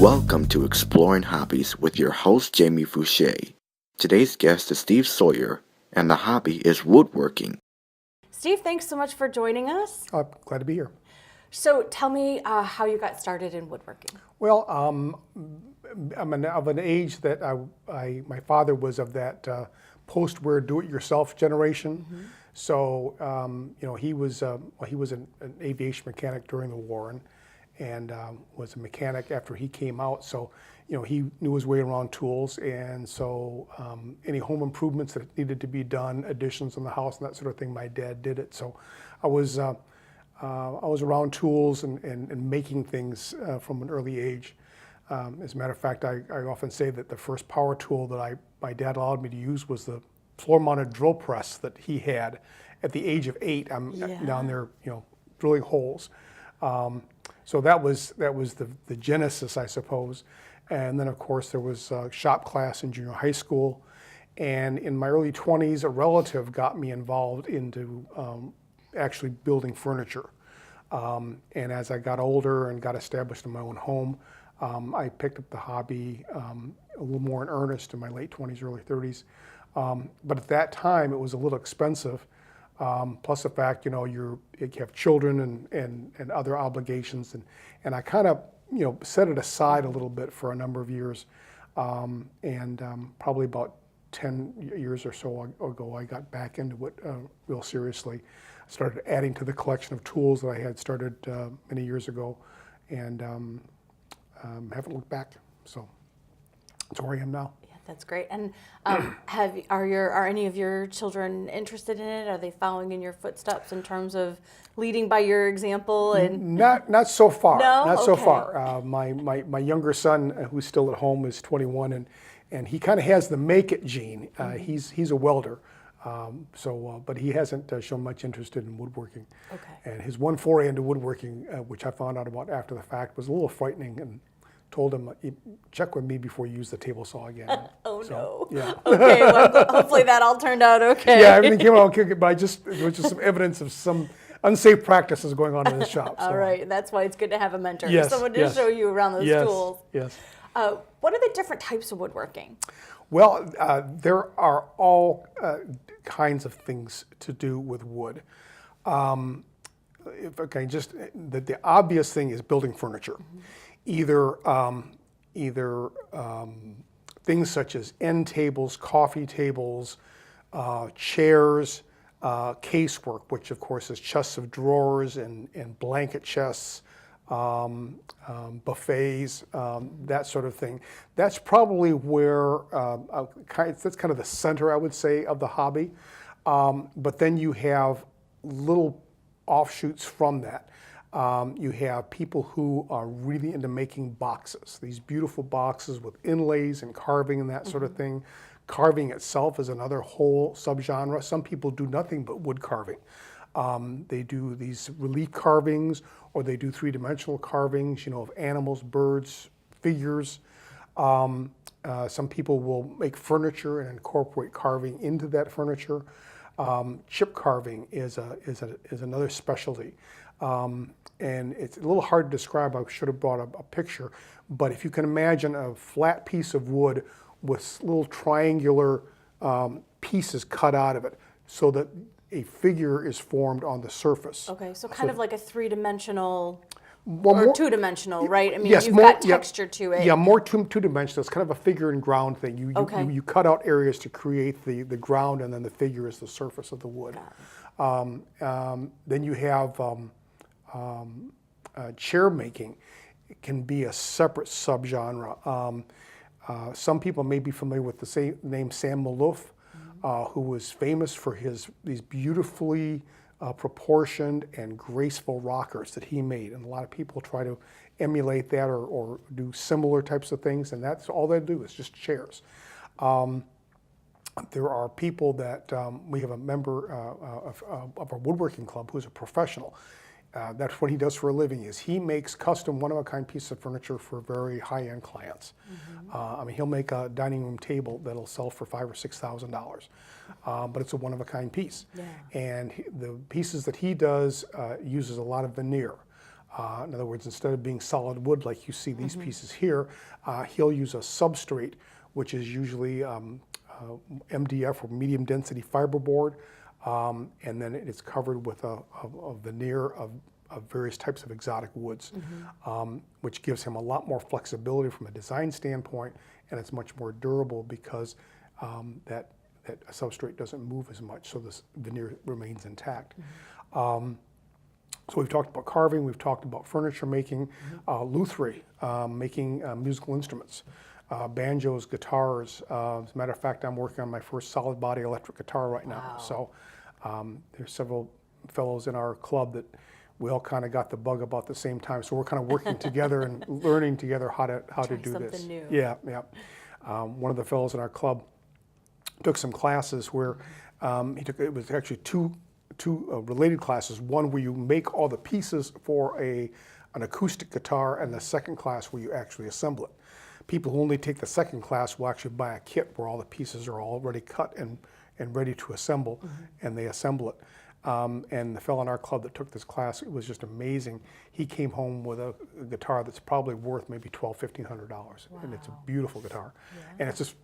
Welcome to Exploring Hobbies with your host, Jamie Fouché. Today's guest is Steve Sawyer, and the hobby is woodworking. Steve, thanks so much for joining us. Glad to be here. So tell me how you got started in woodworking. Well, I'm of an age that my father was of that post-war do-it-yourself generation. Mm-hmm. So he was an aviation mechanic during the war and was a mechanic after he came out. So he knew his way around tools, and so any home improvements that needed to be done, additions on the house and that sort of thing, my dad did it. So I was around tools and making things from an early age. As a matter of fact, I often say that the first power tool that my dad allowed me to use was the floor-mounted drill press that he had at the age of 8. I'm down there, drilling holes. So that was the genesis, I suppose. And then, of course, there was shop class in junior high school. And in my early 20s, a relative got me involved into actually building furniture. And as I got older and got established in my own home, I picked up the hobby a little more in earnest in my late 20s, early 30s. But at that time, it was a little expensive. Plus the fact, you have children and other obligations. And I kind of, set it aside a little bit for a number of years. Probably about 10 years or so ago, I got back into it real seriously. I started adding to the collection of tools that I had started many years ago, and haven't looked back. So that's where I am now. Yeah, that's great. And are any of your children interested in it? Are they following in your footsteps in terms of leading by your example? And not so far. No? Not so Okay. far. My younger son, who's still at home, is 21, and he kind of has the make it gene. He's a welder. But he hasn't shown much interest in woodworking. Okay. And his one foray into woodworking, which I found out about after the fact, was a little frightening, and told him, check with me before you use the table saw again. Oh, So, no. Yeah. Okay, well, hopefully that all turned out okay. Yeah, everything came out okay, but there was just some evidence of some unsafe practices going on in the shop. All right, and that's why it's good to have a mentor, Yes, someone to yes. show you around those Yes, tools. yes. What are the different types of woodworking? Well, there are all kinds of things to do with wood. If I can just, the obvious thing is building furniture. Either things such as end tables, coffee tables, chairs, casework, which of course is chests of drawers and blanket chests, buffets, that sort of thing. That's probably where, that's kind of the center, I would say, of the hobby. But then you have little offshoots from that. You have people who are really into making boxes, these beautiful boxes with inlays and carving and that sort of thing. Carving itself is another whole subgenre. Some people do nothing but wood carving. They do these relief carvings, or they do three-dimensional carvings, of animals, birds, figures. Some people will make furniture and incorporate carving into that furniture. Chip carving is another specialty. And it's a little hard to describe. I should have brought a picture. But if you can imagine a flat piece of wood with little triangular pieces cut out of it so that a figure is formed on the surface. Okay, so kind of like a three-dimensional Well, or more- two-dimensional, right? I mean, yes, you've more- got yeah, texture to it. Yeah, more two-dimensional. It's kind of a figure and ground thing. Okay. You cut out areas to create the ground, and then the figure is the surface of the wood. Then you have chair making. It can be a separate subgenre. Some people may be familiar with the name Sam Maloof, who was famous for these beautifully proportioned and graceful rockers that he made. And a lot of people try to emulate that or do similar types of things, and that's all they do is just chairs. There are people that, we have a member of our woodworking club who's a professional. That's what he does for a living, is he makes custom one-of-a-kind pieces of furniture for very high-end clients. He'll make a dining room table that'll sell for $5,000 or $6,000, but it's a one-of-a-kind piece. Yeah. And the pieces that he does uses a lot of veneer. In other words, instead of being solid wood like you see these pieces here, he'll use a substrate, which is usually MDF or medium density fiberboard, and then it's covered with a veneer of various types of exotic woods, which gives him a lot more flexibility from a design standpoint, and it's much more durable because that substrate doesn't move as much, so this veneer remains intact. So we've talked about carving, we've talked about furniture making, lutherie, making musical instruments, banjos, guitars. As a matter of fact, I'm working on my first solid body electric guitar right now. So there's several fellows in our club that we all kind of got the bug about the same time. So we're kind of working together and learning together how to do this. Something new. Yeah, yeah. One of the fellows in our club took some classes where it was actually two related classes. One where you make all the pieces for an acoustic guitar, and the second class where you actually assemble it. People who only take the second class will actually buy a kit where all the pieces are already cut and ready to assemble, and they assemble it. And the fellow in our club that took this class, it was just amazing. He came home with a guitar that's probably worth maybe $1,200–1,500, and it's a beautiful guitar. And it's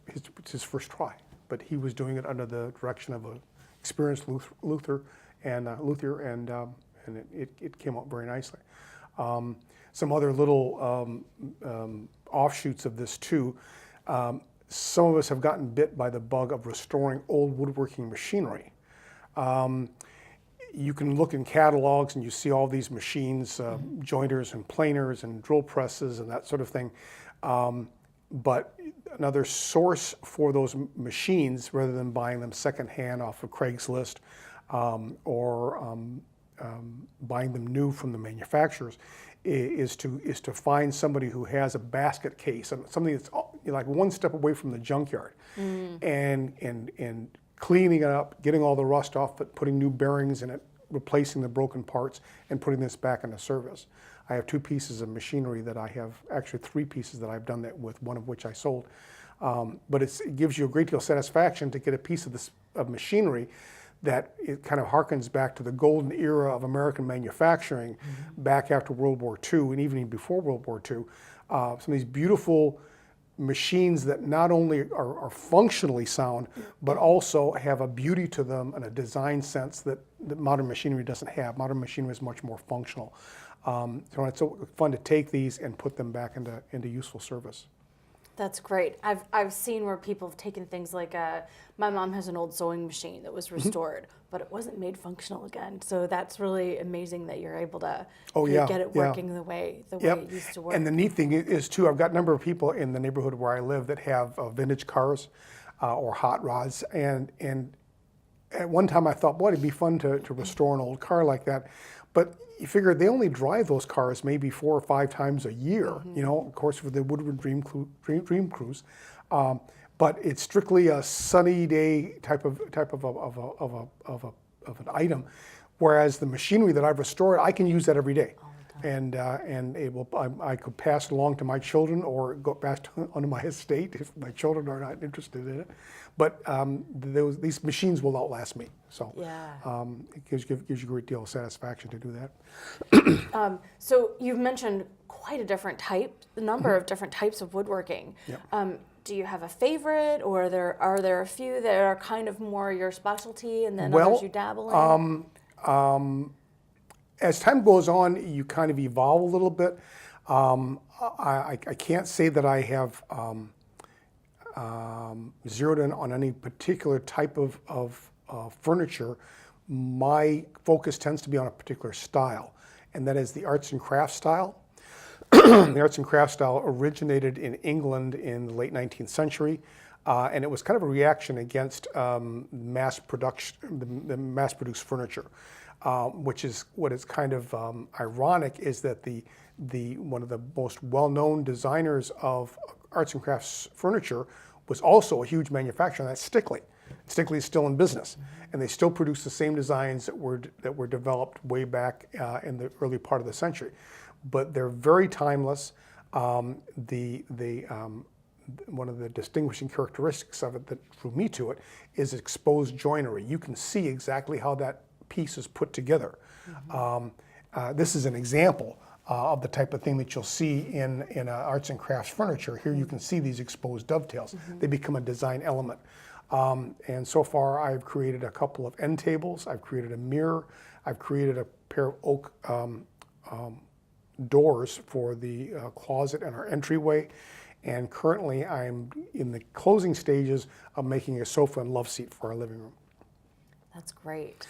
his first try, but he was doing it under the direction of an experienced luthier, and it came out very nicely. Some other little offshoots of this too. Some of us have gotten bit by the bug of restoring old woodworking machinery. You can look in catalogs and you see all these machines, jointers and planers and drill presses and that sort of thing. But another source for those machines, rather than buying them secondhand off of Craigslist or buying them new from the manufacturers, is to find somebody who has a basket case, something that's like one step away from the junkyard, and cleaning it up, getting all the rust off it, putting new bearings in it, replacing the broken parts, and putting this back into service. I have 2 pieces of machinery that I have, actually 3 pieces that I've done that with, one of which I sold. But it gives you a great deal of satisfaction to get a piece of machinery that it kind of harkens back to the golden era of American manufacturing back after World War II and even before World War II. Some of these beautiful machines that not only are functionally sound, but also have a beauty to them and a design sense that modern machinery doesn't have. Modern machinery is much more functional. So it's so fun to take these and put them back into useful service. That's great. I've seen where people have taken things like my mom has an old sewing machine that was restored, but it wasn't made functional again. So that's really amazing that you're able to get it working the way it used to work. And the neat thing is too, I've got a number of people in the neighborhood where I live that have vintage cars or hot rods, and at one time I thought, boy, it'd be fun to restore an old car like that, but you figure they only drive those cars maybe 4 or 5 times a year, you know, of course, for the Woodward Dream Cruise. But it's strictly a sunny day type of an item, whereas the machinery that I've restored, I can use that every day. And I could pass it along to my children or go back onto my estate if my children are not interested in it. But these machines will outlast me. So it gives you a great deal of satisfaction to do that. So you've mentioned quite a number of different types of woodworking. Yep. Do you have a favorite, or are there a few that are kind of more your specialty and then others you dabble in? As time goes on, you kind of evolve a little bit. I can't say that I have zeroed in on any particular type of furniture. My focus tends to be on a particular style, and that is the arts and crafts style. The arts and crafts style originated in England in the late 19th century. And it was kind of a reaction against mass production, the mass-produced furniture. Which is what is kind of ironic is that one of the most well-known designers of arts and crafts furniture was also a huge manufacturer, and that's Stickley. Stickley is still in business, and they still produce the same designs that were developed way back in the early part of the century. But they're very timeless. One of the distinguishing characteristics of it that drew me to it is exposed joinery. You can see exactly how that piece is put together. This is an example of the type of thing that you'll see in arts and crafts furniture. Here you can see these exposed dovetails. They become a design element. And so far I've created a couple of end tables, I've created a mirror, I've created a pair of oak doors for the closet and our entryway. And currently I'm in the closing stages of making a sofa and love seat for our living room. That's great.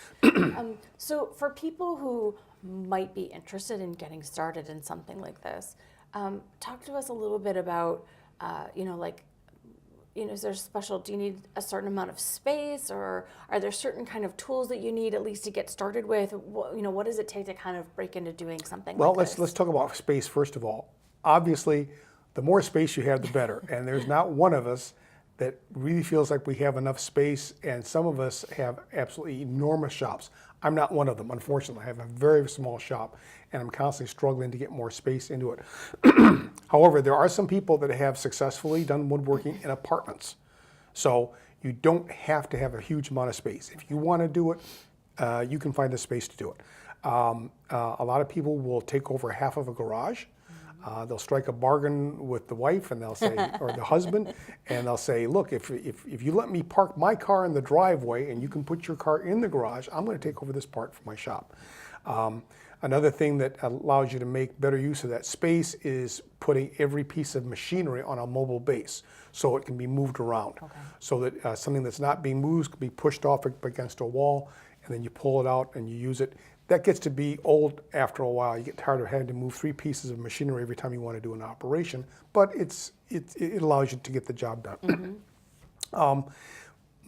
So for people who might be interested in getting started in something like this, talk to us a little bit about, is there special, do you need a certain amount of space, or are there certain kind of tools that you need at least to get started with? What does it take to kind of break into doing something like this? Well, let's talk about space first of all. Obviously, the more space you have, the better. And there's not one of us that really feels like we have enough space, and some of us have absolutely enormous shops. I'm not one of them, unfortunately. I have a very small shop, and I'm constantly struggling to get more space into it. However, there are some people that have successfully done woodworking in apartments. So you don't have to have a huge amount of space. If you want to do it, you can find the space to do it. A lot of people will take over half of a garage. They'll strike a bargain with the wife, and they'll say, or the husband, and they'll say, look, if you let me park my car in the driveway and you can put your car in the garage, I'm going to take over this part for my shop. Another thing that allows you to make better use of that space is putting every piece of machinery on a mobile base so it can be moved around. Okay. So that something that's not being moved can be pushed off against a wall, and then you pull it out and you use it. That gets to be old after a while. You get tired of having to move 3 pieces of machinery every time you want to do an operation, but it allows you to get the job done. Mm-hmm.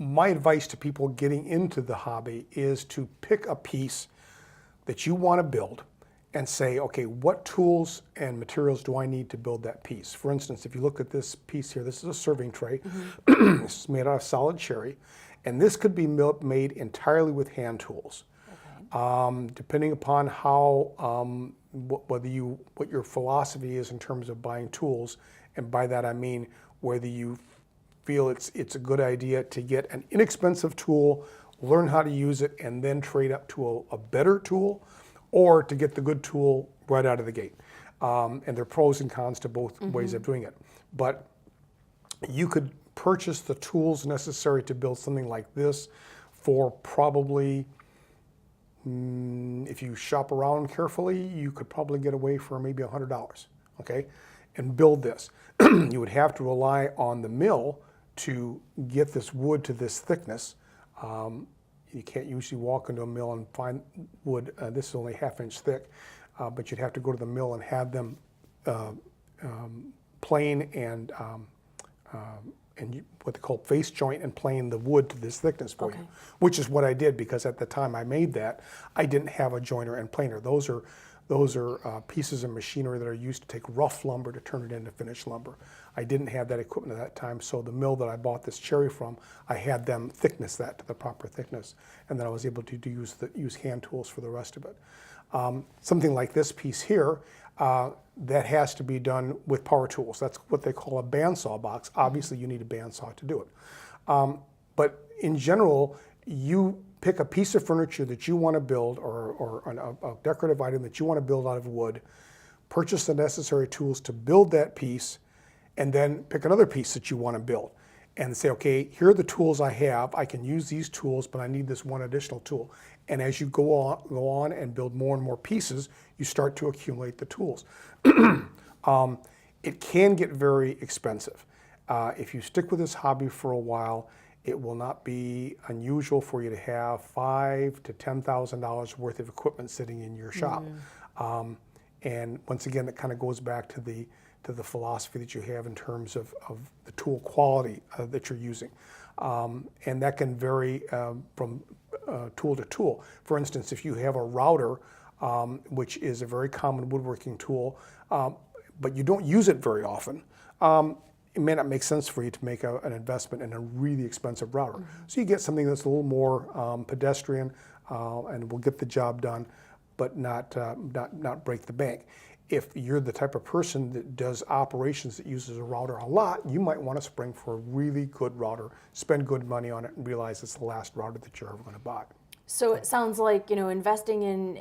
My advice to people getting into the hobby is to pick a piece that you want to build and say, okay, what tools and materials do I need to build that piece? For instance, if you look at this piece here, this is a serving tray. Mm-hmm. This is made out of solid cherry, and this could be made entirely with hand tools. Depending upon how, what your philosophy is in terms of buying tools, and by that I mean whether you feel it's a good idea to get an inexpensive tool, learn how to use it, and then trade up to a better tool, or to get the good tool right out of the gate. And there are pros and cons to both ways of doing it. But you could purchase the tools necessary to build something like this for probably, if you shop around carefully, you could probably get away for maybe $100, okay? And build this. You would have to rely on the mill to get this wood to this thickness. You can't usually walk into a mill and find wood. This is only 1/2 inch thick, but you'd have to go to the mill and have them plane and what they call face joint and plane the wood to this thickness for you, which is what I did, because at the time I made that, I didn't have a joiner and planer. Those are pieces of machinery that are used to take rough lumber to turn it into finished lumber. I didn't have that equipment at that time, so the mill that I bought this cherry from, I had them thickness that to the proper thickness, and then I was able to use hand tools for the rest of it. Something like this piece here, that has to be done with power tools. That's what they call a bandsaw box. Obviously, you need a bandsaw to do it. But in general, you pick a piece of furniture that you want to build, or a decorative item that you want to build out of wood, purchase the necessary tools to build that piece, and then pick another piece that you want to build. And say, okay, here are the tools I have. I can use these tools, but I need this one additional tool. And as you go on and build more and more pieces, you start to accumulate the tools. It can get very expensive. If you stick with this hobby for a while, it will not be unusual for you to have $5,000 to $10,000 worth of equipment sitting in your shop. And once again, that kind of goes back to the philosophy that you have in terms of the tool quality that you're using. And that can vary from tool to tool. For instance, if you have a router, which is a very common woodworking tool, but you don't use it very often, it may not make sense for you to make an investment in a really expensive router. So you get something that's a little more pedestrian and will get the job done, but not break the bank. If you're the type of person that does operations that uses a router a lot, you might want to spring for a really good router, spend good money on it, and realize it's the last router that you're ever going to buy. So it sounds like, investing in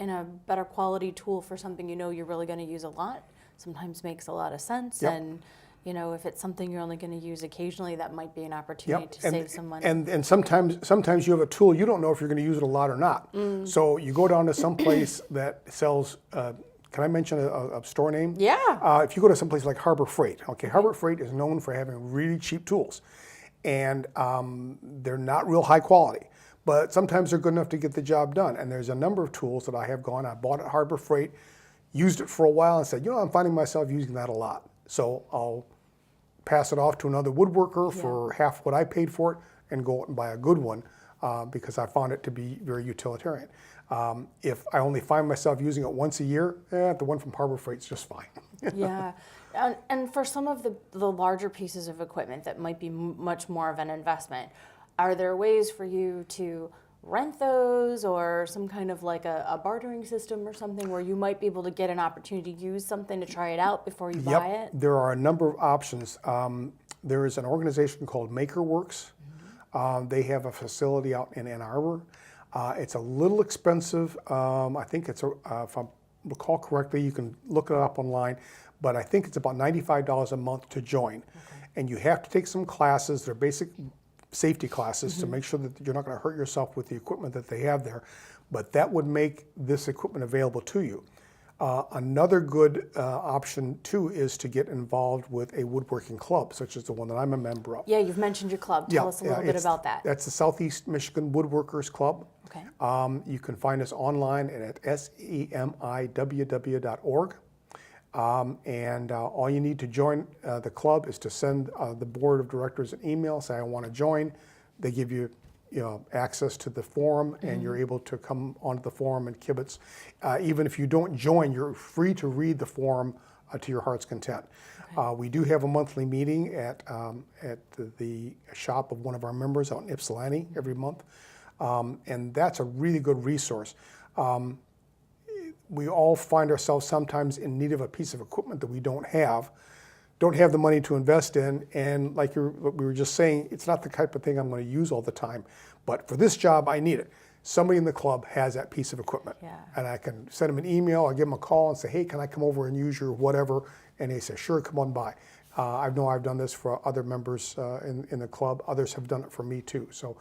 a better quality tool for something you're really going to use a lot sometimes makes a lot of sense. Yep. And if it's something you're only going to use occasionally, that might be an opportunity to and, save some money. And sometimes you have a tool, you don't know if you're going to use it a lot or not. So you go down to some place that sells, can I mention a store name? Yeah. If you go to some place like Harbor Freight, okay, Harbor Freight is known for having really cheap tools. And they're not real high quality, but sometimes they're good enough to get the job done. And there's a number of tools that I bought at Harbor Freight, used it for a while and said, I'm finding myself using that a lot. So I'll pass it off to another woodworker for half what I paid for it and go out and buy a good one because I found it to be very utilitarian. If I only find myself using it once a year, the one from Harbor Freight's just fine. Yeah. And for some of the larger pieces of equipment that might be much more of an investment, are there ways for you to rent those or some kind of like a bartering system or something where you might be able to get an opportunity to use something to try it out before you buy it? There are a number of options. There is an organization called MakerWorks. They have a facility out in Ann Arbor. It's a little expensive. I think it's, if I recall correctly, you can look it up online, but I think it's about $95 a month to join. And you have to take some classes. They're basic safety classes to make sure that you're not going to hurt yourself with the equipment that they have there. But that would make this equipment available to you. Another good option too is to get involved with a woodworking club, such as the one that I'm a member of. Yeah, you've mentioned your club. Tell us a little bit about that. That's the Southeast Michigan Woodworkers Club. Okay. You can find us online at semiww.org. And all you need to join the club is to send the board of directors an email, say I want to join. They give you, access to the forum, and you're able to come onto the forum and kibitz. Even if you don't join, you're free to read the forum to your heart's content. Okay. We do have a monthly meeting at the shop of one of our members out in Ypsilanti every month, and that's a really good resource. We all find ourselves sometimes in need of a piece of equipment that we don't have the money to invest in, and like what we were just saying, it's not the type of thing I'm going to use all the time, but for this job, I need it. Somebody in the club has that piece of equipment, and I can send them an email, or give them a call and say, hey, can I come over and use your whatever, and they say, sure, come on by. I know I've done this for other members in the club. Others have done it for me too, so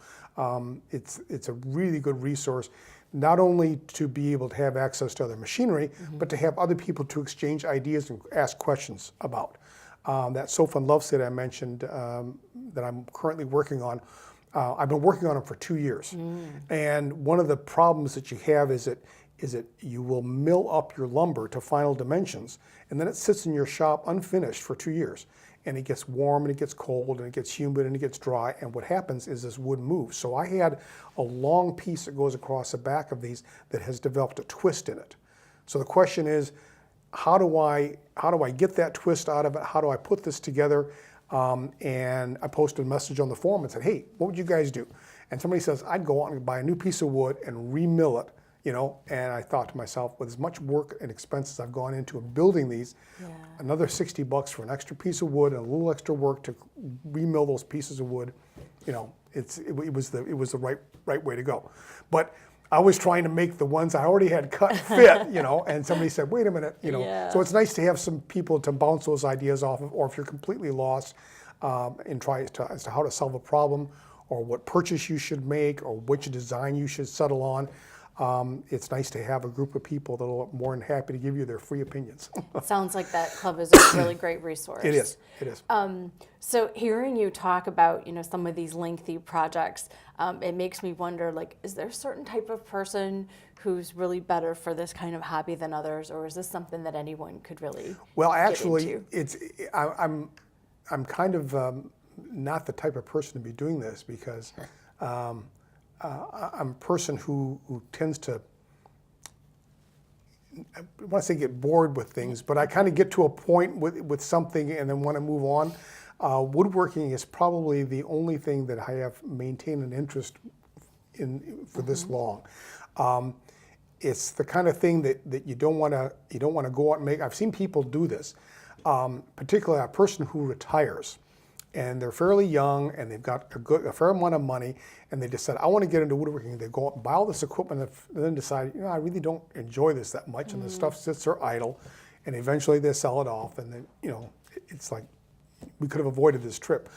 it's a really good resource. Not only to be able to have access to other machinery, but to have other people to exchange ideas and ask questions about. That sofa and love seat I mentioned that I'm currently working on, I've been working on them for 2 years. And one of the problems that you have is that you will mill up your lumber to final dimensions, and then it sits in your shop unfinished for 2 years. And it gets warm, and it gets cold, and it gets humid, and it gets dry, and what happens is this wood moves. So I had a long piece that goes across the back of these that has developed a twist in it. So the question is, how do I get that twist out of it? How do I put this together? And I posted a message on the forum and said, hey, what would you guys do? And somebody says, I'd go out and buy a new piece of wood and remill it. And I thought to myself, with as much work and expenses I've gone into building these, another $60 for an extra piece of wood and a little extra work to remill those pieces of wood, it was the right way to go. But I was trying to make the ones I already had cut fit, and somebody said, wait a minute, So it's nice to have some people to bounce those ideas off of, or if you're completely lost, and try as to how to solve a problem, or what purchase you should make, or which design you should settle on. It's nice to have a group of people that are more than happy to give you their free opinions. It sounds like that club is a really great resource. It is. So hearing you talk about, some of these lengthy projects, it makes me wonder, is there a certain type of person who's really better for this kind of hobby than others, or is this something that anyone could really actually, get into? I'm kind of not the type of person to be doing this because I'm a person who tends to, I want to say get bored with things, but I kind of get to a point with something and then want to move on. Woodworking is probably the only thing that I have maintained an interest in for this long. It's the kind of thing that you don't want to go out and make. I've seen people do this, particularly a person who retires and they're fairly young, and they've got a fair amount of money, and they decide, I want to get into woodworking. They go out and buy all this equipment, and then decide, I really don't enjoy this that much, and the stuff sits there idle, and eventually they sell it off, and then, it's like, we could have avoided this trip.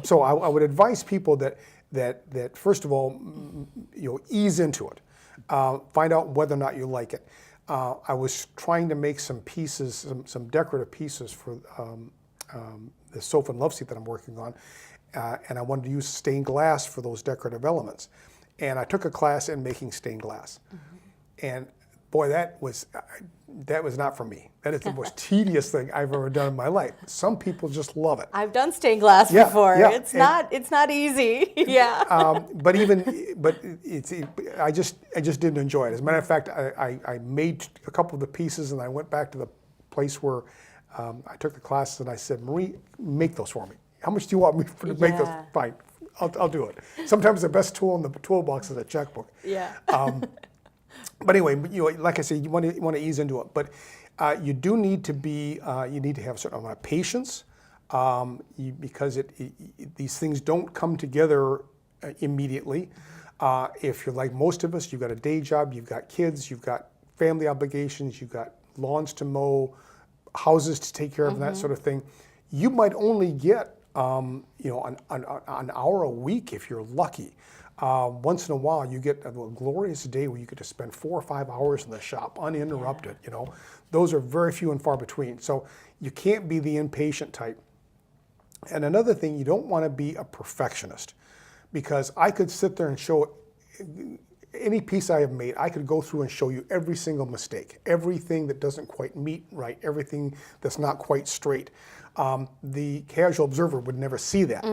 So I would advise people that first of all, ease into it. Find out whether or not you like it. I was trying to make some pieces, some decorative pieces for the sofa and love seat that I'm working on, and I wanted to use stained glass for those decorative elements. And I took a class in making stained glass, and boy, that was not for me. That is the most tedious thing I've ever done in my life. Some people just love it. I've done stained glass before. Yeah. It's not easy. Yeah. I just didn't enjoy it. As a matter of fact, I made a couple of the pieces, and I went back to the place where I took the classes, and I said, Marie, make those for me. How much do you want me to make those? Fine, I'll do it. Sometimes the best tool in the toolbox is a checkbook. Yeah. But anyway, like I said, you want to ease into it. But you do need to you need to have a certain amount of patience, because these things don't come together immediately. If you're like most of us, you've got a day job, you've got kids, you've got family obligations, you've got lawns to mow, houses to take care of, and that sort of thing. You might only get an hour a week if you're lucky. Once in a while, you get a glorious day where you get to spend 4 or 5 hours in the shop uninterrupted. Those are very few and far between. So you can't be the impatient type. And another thing, you don't want to be a perfectionist, because I could sit there and show any piece I have made. I could go through and show you every single mistake, everything that doesn't quite meet right, everything that's not quite straight. The casual observer would never see that.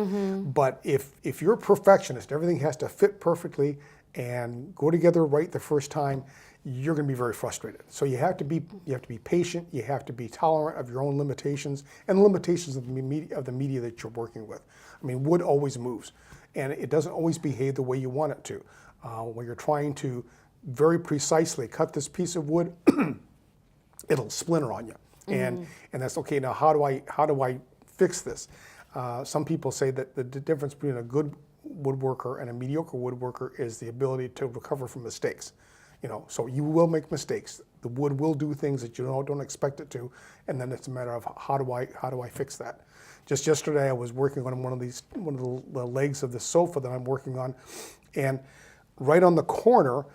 But if you're a perfectionist, everything has to fit perfectly and go together right the first time, you're going to be very frustrated. So you have to be patient. You have to be tolerant of your own limitations and the limitations of the media that you're working with. I mean, wood always moves, and it doesn't always behave the way you want it to. When you're trying to very precisely cut this piece of wood, it'll splinter on you. And that's okay. Now, how do I fix this? Some people say that the difference between a good woodworker and a mediocre woodworker is the ability to recover from mistakes. So you will make mistakes. The wood will do things that you don't expect it to, and then it's a matter of how do I fix that? Just yesterday, I was working on one of the legs of the sofa that I'm working on, and right on the corner,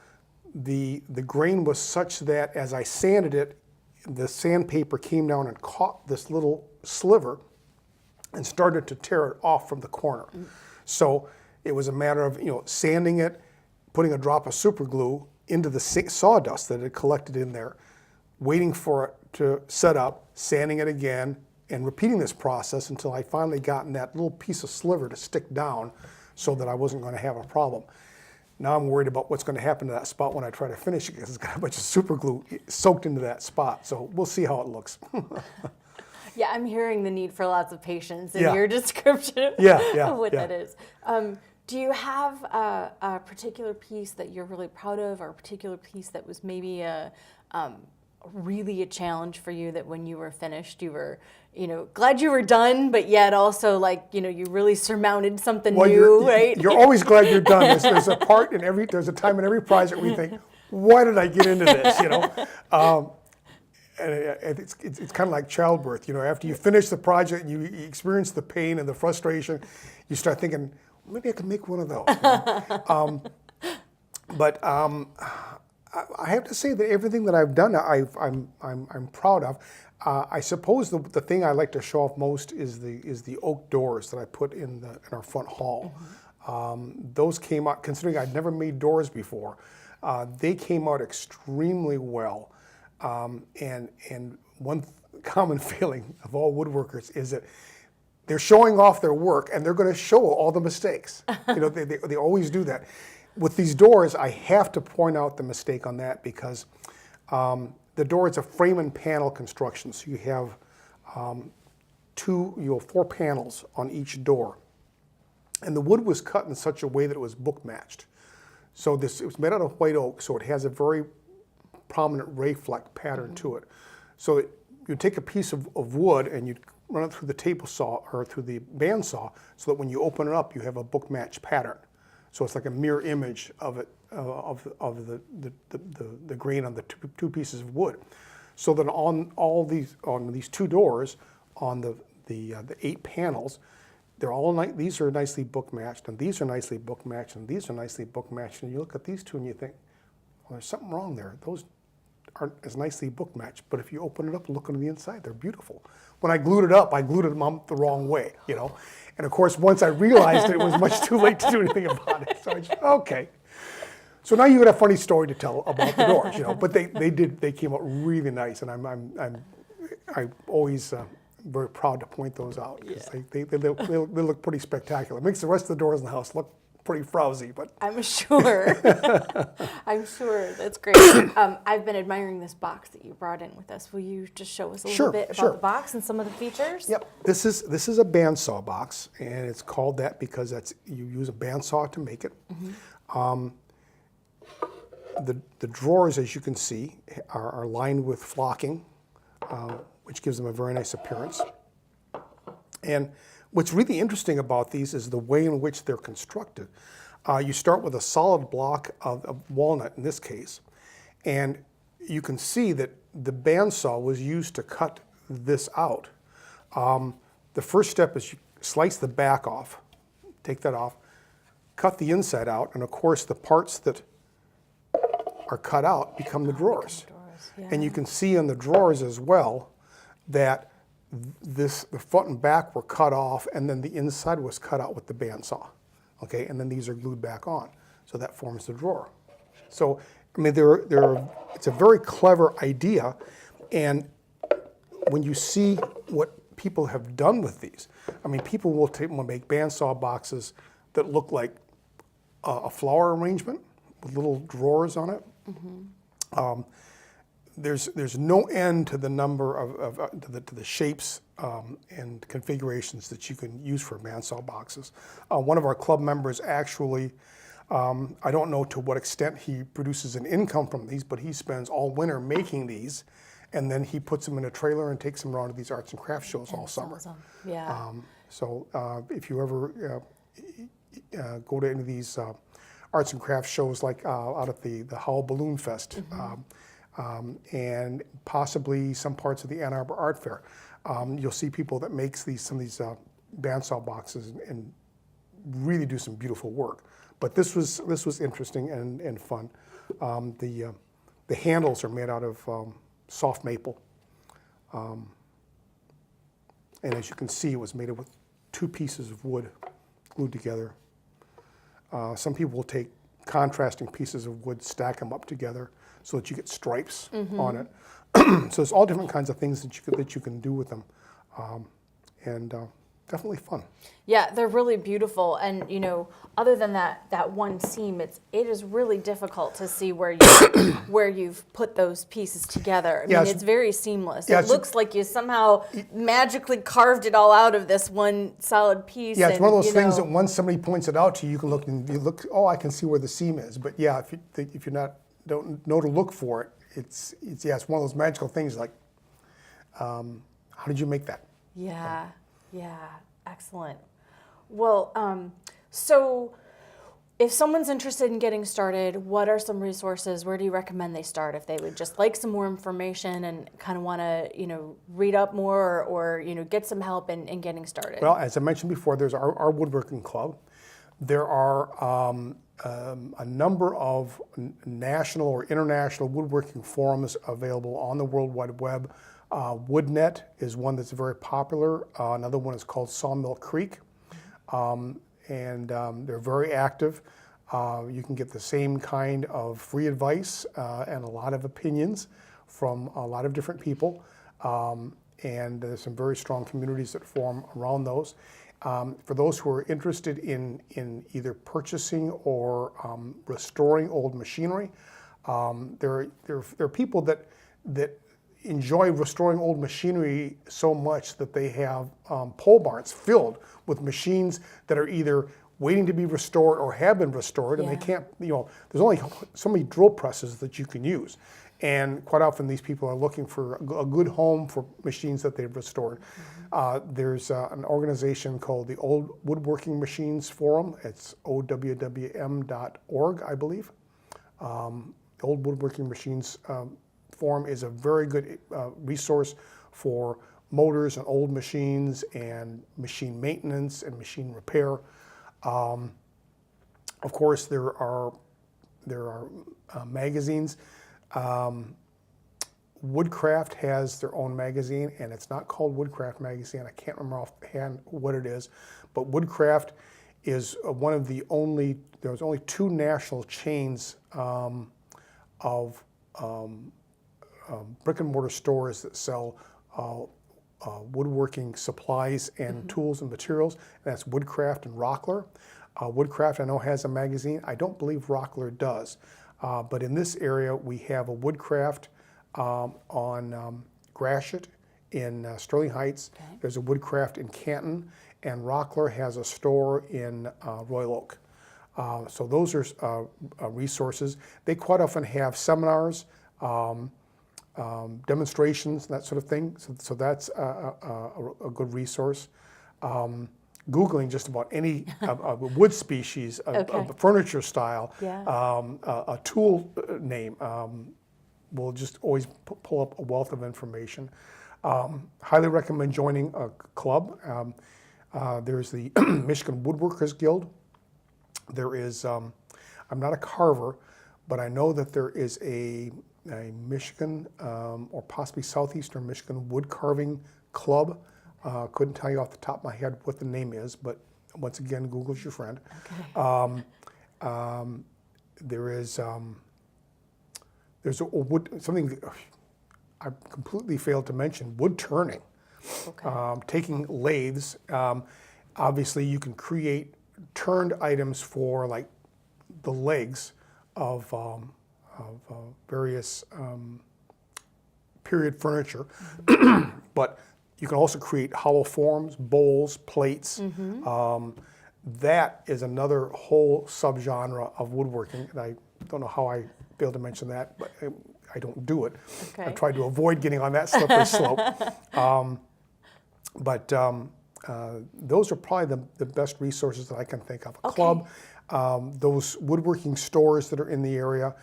the grain was such that as I sanded it, the sandpaper came down and caught this little sliver and started to tear it off from the corner. So it was a matter of sanding it, putting a drop of super glue into the sawdust that had collected in there, waiting for it to set up, sanding it again, and repeating this process until I finally gotten that little piece of sliver to stick down so that I wasn't going to have a problem. Now I'm worried about what's going to happen to that spot when I try to finish it, because it's got a bunch of super glue soaked into that spot. So we'll see how it looks. Yeah, I'm hearing the need for lots of patience in your description of what that is. Do you have a particular piece that you're really proud of, or a particular piece that was maybe really a challenge for you, that when you were finished, you were glad you were done, but yet also you really surmounted something new, right? You're always glad you're done. There's a time in every project where you think, why did I get into this? And it's kind of like childbirth. After you finish the project, you experience the pain and the frustration, you start thinking, maybe I can make one of those. But I have to say that everything that I've done, I'm proud of. I suppose the thing I like to show off most is the oak doors that I put in our front hall. Those came out, considering I'd never made doors before, they came out extremely well. And one common failing of all woodworkers is that they're showing off their work, and they're going to show all the mistakes. They always do that. With these doors, I have to point out the mistake on that, because the door is a frame and panel construction. So you have 4 panels on each door, and the wood was cut in such a way that it was book matched. So it was made out of white oak, so it has a very prominent ray fleck pattern to it. So you'd take a piece of wood and you'd run it through the table saw or through the bandsaw so that when you open it up, you have a book match pattern. So it's like a mirror image of it, of the grain on the two pieces of wood. So that on these two doors, on the 8 panels, these are nicely book matched, and these are nicely book matched, and these are nicely book matched. And you look at these two and you think, well, there's something wrong there. Those aren't as nicely book matched. But if you open it up and look on the inside, they're beautiful. When I glued it up the wrong way, you know. And of course, once I realized it was much too late to do anything about it. So I just, okay. So now you got a funny story to tell about the doors, you know. But they came out really nice, and I'm always very proud to point those out because they look pretty spectacular. It makes the rest of the doors in the house look pretty frowsy, but I'm sure. I'm sure. That's great. I've been admiring this box that you brought in with us. Will you just show us a little bit about the box and some of the features? Yep. This is a bandsaw box, and it's called that because you use a bandsaw to make it. Mm-hmm. The drawers, as you can see, are lined with flocking, which gives them a very nice appearance. And what's really interesting about these is the way in which they're constructed. You start with a solid block of walnut in this case, and you can see that the bandsaw was used to cut this out. The first step is you slice the back off, take that off, cut the inside out, and of course the parts that are cut out become the drawers. Yeah. And you can see in the drawers as well that the front and back were cut off, and then the inside was cut out with the bandsaw. Okay, and then these are glued back on, so that forms the drawer. So, I mean, it's a very clever idea, and when you see what people have done with these, I mean, people will make bandsaw boxes that look like a flower arrangement with little drawers on it. Mm-hmm. There's no end to the number to the shapes and configurations that you can use for bandsaw boxes. One of our club members actually, I don't know to what extent he produces an income from these, but he spends all winter making these, and then he puts them in a trailer and takes them around to these arts and crafts shows all summer. Awesome. Yeah. So if you ever go to any of these arts and crafts shows, like out at the Howell Balloon Fest, mm-hmm. And possibly some parts of the Ann Arbor Art Fair, you'll see people that makes some of these bandsaw boxes and really do some beautiful work. But this was interesting and fun. The handles are made out of soft maple, and as you can see, it was made with 2 pieces of wood glued together. Some people will take contrasting pieces of wood, stack them up together so that you get stripes mm-hmm. on it. So there's all different kinds of things that you can do with them, and definitely fun. Yeah, they're really beautiful, and you know, other than that one seam, it is really difficult to see where you've put those pieces together. I mean, it's very seamless. It looks like you somehow magically carved it all out of this one solid piece. Yeah, it's one of those things that once somebody points it out to you, you can look and you look. Oh, I can see where the seam is. But yeah, if you're don't know to look for it, it's one of those magical things. Like, how did you make that? Yeah, excellent. Well, so if someone's interested in getting started, what are some resources? Where do you recommend they start if they would just like some more information and kind of want to, read up more or get some help in getting started? Well, as I mentioned before, there's our Woodworking Club. There are a number of national or international woodworking forums available on the World Wide Web. WoodNet is one that's very popular. Another one is called Sawmill Creek, and they're very active. You can get the same kind of free advice and a lot of opinions from a lot of different people, and there's some very strong communities that form around those. For those who are interested in either purchasing or restoring old machinery, there are people that enjoy restoring old machinery so much that they have pole barns filled with machines that are either waiting to be restored or have been restored, and they can't, there's only so many drill presses that you can use. And quite often these people are looking for a good home for machines that they've restored. There's an organization called the Old Woodworking Machines Forum. It's owwm.org, I believe. Old Woodworking Machines Forum is a very good resource for motors and old machines and machine maintenance and machine repair. Of course, there are magazines. Woodcraft has their own magazine, and it's not called Woodcraft Magazine. I can't remember offhand what it is, but Woodcraft is one of the only, there's only 2 national chains of brick and mortar stores that sell woodworking supplies and tools and materials. And that's Woodcraft and Rockler. Woodcraft, I know, has a magazine. I don't believe Rockler does. But in this area, we have a Woodcraft on Gratiot in Sterling Heights. Okay. There's a Woodcraft in Canton, and Rockler has a store in Royal Oak. So those are resources. They quite often have seminars, demonstrations, that sort of thing. So that's a good resource. Googling just about any wood species, a furniture style, a tool name will just always pull up a wealth of information. Highly recommend joining a club. There's the Michigan Woodworkers Guild. There is, I'm not a carver, but I know that there is a Michigan or possibly southeastern Michigan wood carving club. Couldn't tell you off the top of my head what the name is, but once again, Google's your friend. Okay. There's a wood, something I completely failed to mention, wood turning. Okay. Taking lathes. Obviously, you can create turned items for like the legs of various period furniture, but you can also create hollow forms, bowls, plates. That is another whole subgenre of woodworking, and I don't know how I failed to mention that, but I don't do it. Okay. I tried to avoid getting on that slippery slope. But those are probably the best resources that I can think of. A club, those woodworking stores that are in the area,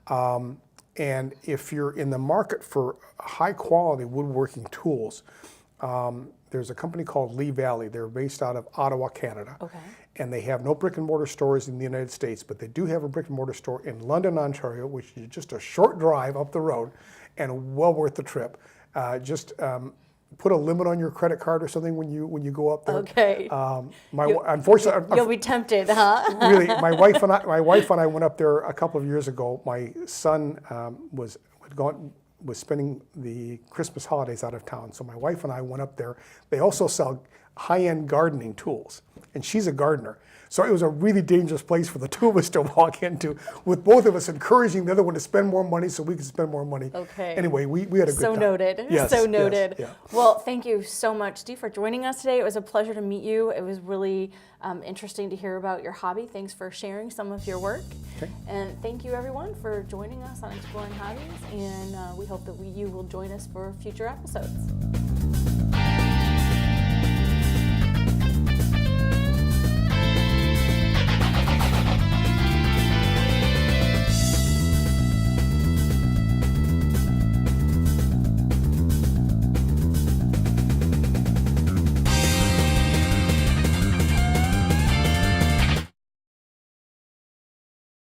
and if you're in the market for high quality woodworking tools, there's a company called Lee Valley. They're based out of Ottawa, Canada. Okay. And they have no brick and mortar stores in the United States, but they do have a brick and mortar store in London, Ontario, which is just a short drive up the road and well worth the trip. Just put a limit on your credit card or something when you go up there. Okay. Unfortunately, you'll be tempted, huh? Really, my wife and I went up there a couple of years ago. My son was spending the Christmas holidays out of town, so my wife and I went up there. They also sell high-end gardening tools, and she's a gardener. So it was a really dangerous place for the two of us to walk into, with both of us encouraging the other one to spend more money so we could spend more money. Okay. Anyway, we had a good time. So noted. Yes, so noted. Yes, yeah. Well, thank you so much, Steve, for joining us today. It was a pleasure to meet you. It was really interesting to hear about your hobby. Thanks for sharing some of your work. Okay. And thank you, everyone, for joining us on Exploring Hobbies. And we hope that you will join us for future episodes.